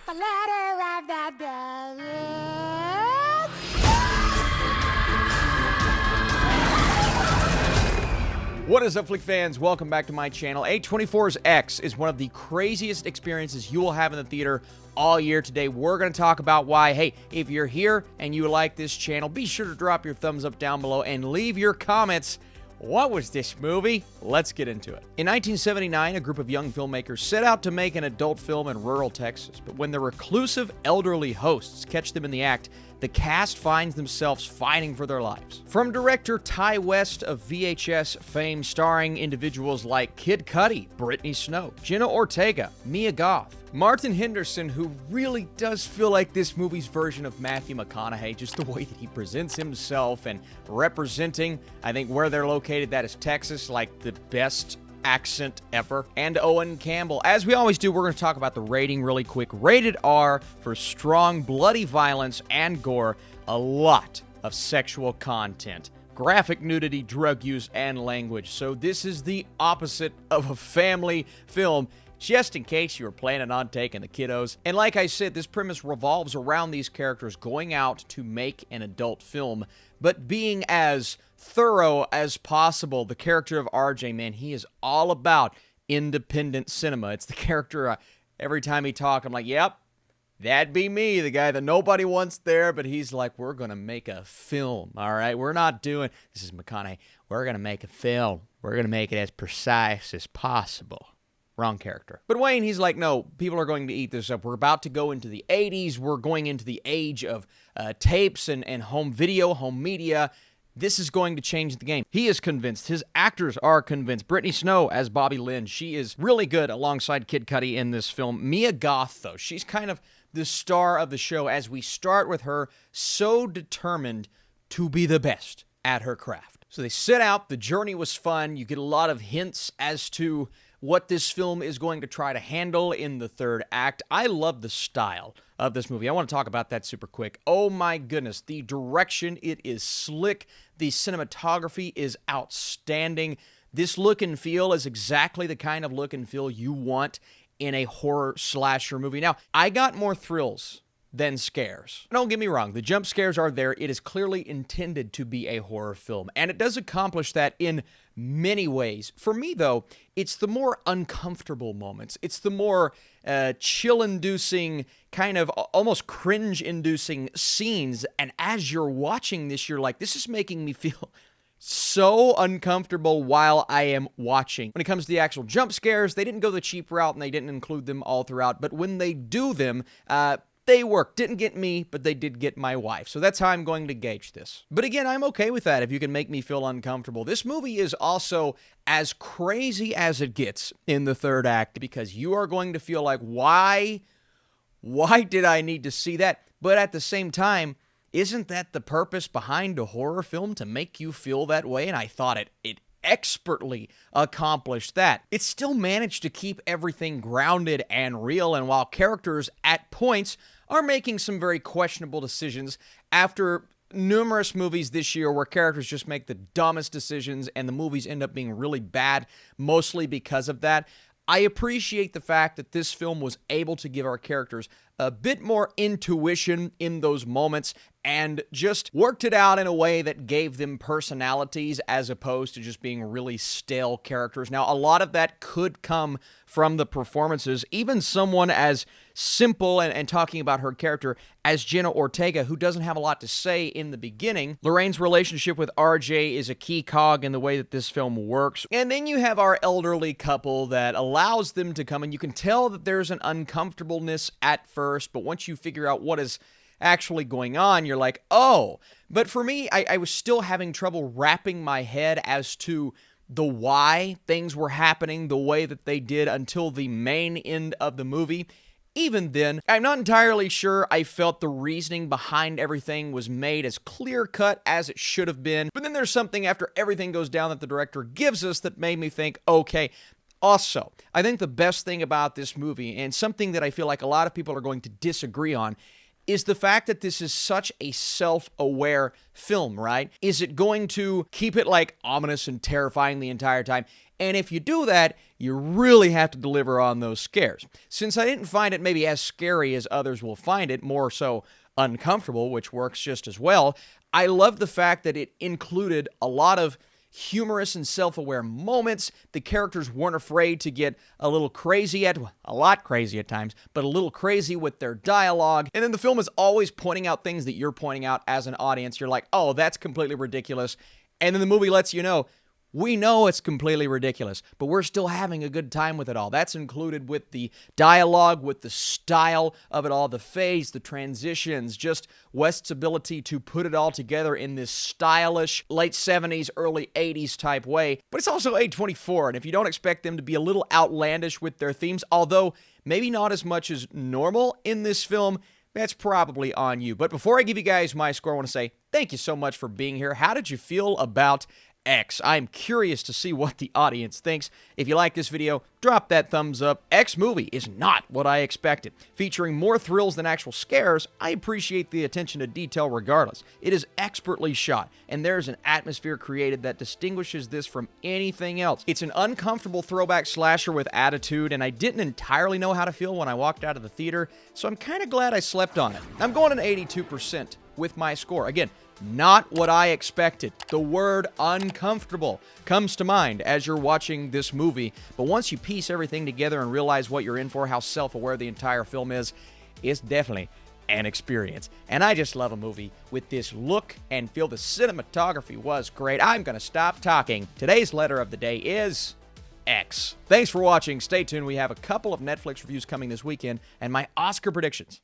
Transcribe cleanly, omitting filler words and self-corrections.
the ladder of the dead. What is up, Flick fans? Welcome back to my channel. A24's X is one of the craziest experiences you will have in the theater all year. Today, we're going to talk about why. Hey, if you're here and you like this channel, be sure to drop your thumbs up down below and leave your comments. What was this movie? Let's get into it. In 1979, a group of young filmmakers set out to make an adult film in rural Texas, but when the reclusive elderly hosts catch them in the act, the cast finds themselves fighting for their lives. From director Ty West of VHS fame, starring individuals like Kid Cudi, Brittany Snow, Jenna Ortega, Mia Goth, Martin Henderson, who really does feel like this movie's version of Matthew McConaughey, just the way that he presents himself and representing, I think where they're located, that is Texas, like the best accent ever, and Owen Campbell. As we always do, we're going to talk about the rating really quick. Rated R for strong, bloody violence and gore, a lot of sexual content, graphic nudity, drug use, and language. So this is the opposite of a family film, just in case you were planning on taking the kiddos. And like I said, this premise revolves around these characters going out to make an adult film, but being as thorough as possible. The character of RJ, man, he is all about independent cinema. It's the character, every time he talks, I'm like, yep, that'd be me, the guy that nobody wants there, but he's like, we're going to make a film, all right? We're not doing, this is McConaughey, we're going to make a film. We're going to make it as precise as possible. Wrong character. But Wayne, he's like, no, people are going to eat this up. We're about to go into the 80s. We're going into the age of tapes and home video, home media. This is going to change the game. He is convinced. His actors are convinced. Brittany Snow as Bobby Lynn. She is really good alongside Kid Cudi in this film. Mia Goth, though, she's kind of the star of the show as we start with her so determined to be the best at her craft. So they set out. The journey was fun. You get a lot of hints as to what this film is going to try to handle in the third act. I love the style of this movie. I want to talk about that super quick. Oh my goodness, the direction, it is slick. The cinematography is outstanding. This look and feel is exactly the kind of look and feel you want in a horror slasher movie. Now, I got more thrills than scares. Don't get me wrong, the jump scares are there. It is clearly intended to be a horror film, and it does accomplish that in many ways. For me, though, it's the more uncomfortable moments. It's the more chill-inducing, kind of almost cringe-inducing scenes, and as you're watching this, you're like, this is making me feel so uncomfortable while I am watching. When it comes to the actual jump scares, they didn't go the cheap route, and they didn't include them all throughout, but when they do them, they work. Didn't get me, but they did get my wife. So that's how I'm going to gauge this. But again, I'm okay with that if you can make me feel uncomfortable. This movie is also as crazy as it gets in the third act because you are going to feel like, why did I need to see that? But at the same time, isn't that the purpose behind a horror film, to make you feel that way? And I thought it expertly accomplished that. It still managed to keep everything grounded and real, and while characters at points are making some very questionable decisions after numerous movies this year where characters just make the dumbest decisions and the movies end up being really bad, mostly because of that, I appreciate the fact that this film was able to give our characters a bit more intuition in those moments and just worked it out in a way that gave them personalities as opposed to just being really stale characters. Now, a lot of that could come from the performances. Even someone as simple and talking about her character as Jenna Ortega, who doesn't have a lot to say in the beginning. Lorraine's relationship with RJ is a key cog in the way that this film works. And then you have our elderly couple that allows them to come, and you can tell that there's an uncomfortableness at first, but once you figure out what is actually going on, you're like, oh. But for me, I was still having trouble wrapping my head as to the why things were happening the way that they did until the main end of the movie. Even then, I'm not entirely sure I felt the reasoning behind everything was made as clear-cut as it should have been. But then there's something after everything goes down that the director gives us that made me think, okay. Also, I think the best thing about this movie, and something that I feel like a lot of people are going to disagree on, is the fact that this is such a self-aware film, right? Is it going to keep it like ominous and terrifying the entire time? And if you do that, you really have to deliver on those scares. Since I didn't find it maybe as scary as others will find it, more so uncomfortable, which works just as well, I love the fact that it included a lot of humorous and self-aware moments. The characters weren't afraid to get a little crazy a lot crazy at times, but a little crazy with their dialogue. And then the film is always pointing out things that you're pointing out as an audience. You're like, oh, that's completely ridiculous. And then the movie lets you know, we know it's completely ridiculous, but we're still having a good time with it all. That's included with the dialogue, with the style of it all, the fades, the transitions, just West's ability to put it all together in this stylish late 70s, early 80s type way. But it's also A24, and if you don't expect them to be a little outlandish with their themes, although maybe not as much as normal in this film, that's probably on you. But before I give you guys my score, I want to say thank you so much for being here. How did you feel about X? I'm curious to see what the audience thinks. If you like this video, drop that thumbs up. X movie is not what I expected. Featuring more thrills than actual scares, I appreciate the attention to detail regardless. It is expertly shot, and there's an atmosphere created that distinguishes this from anything else. It's an uncomfortable throwback slasher with attitude, and I didn't entirely know how to feel when I walked out of the theater, so I'm kind of glad I slept on it. I'm going an 82% with my score. Again, not what I expected. The word uncomfortable comes to mind as you're watching this movie, but once you piece everything together and realize what you're in for, how self-aware the entire film is, it's definitely an experience. And I just love a movie with this look and feel. The cinematography was great. I'm going to stop talking. Today's letter of the day is X. Thanks for watching. Stay tuned. We have a couple of Netflix reviews coming this weekend and my Oscar predictions.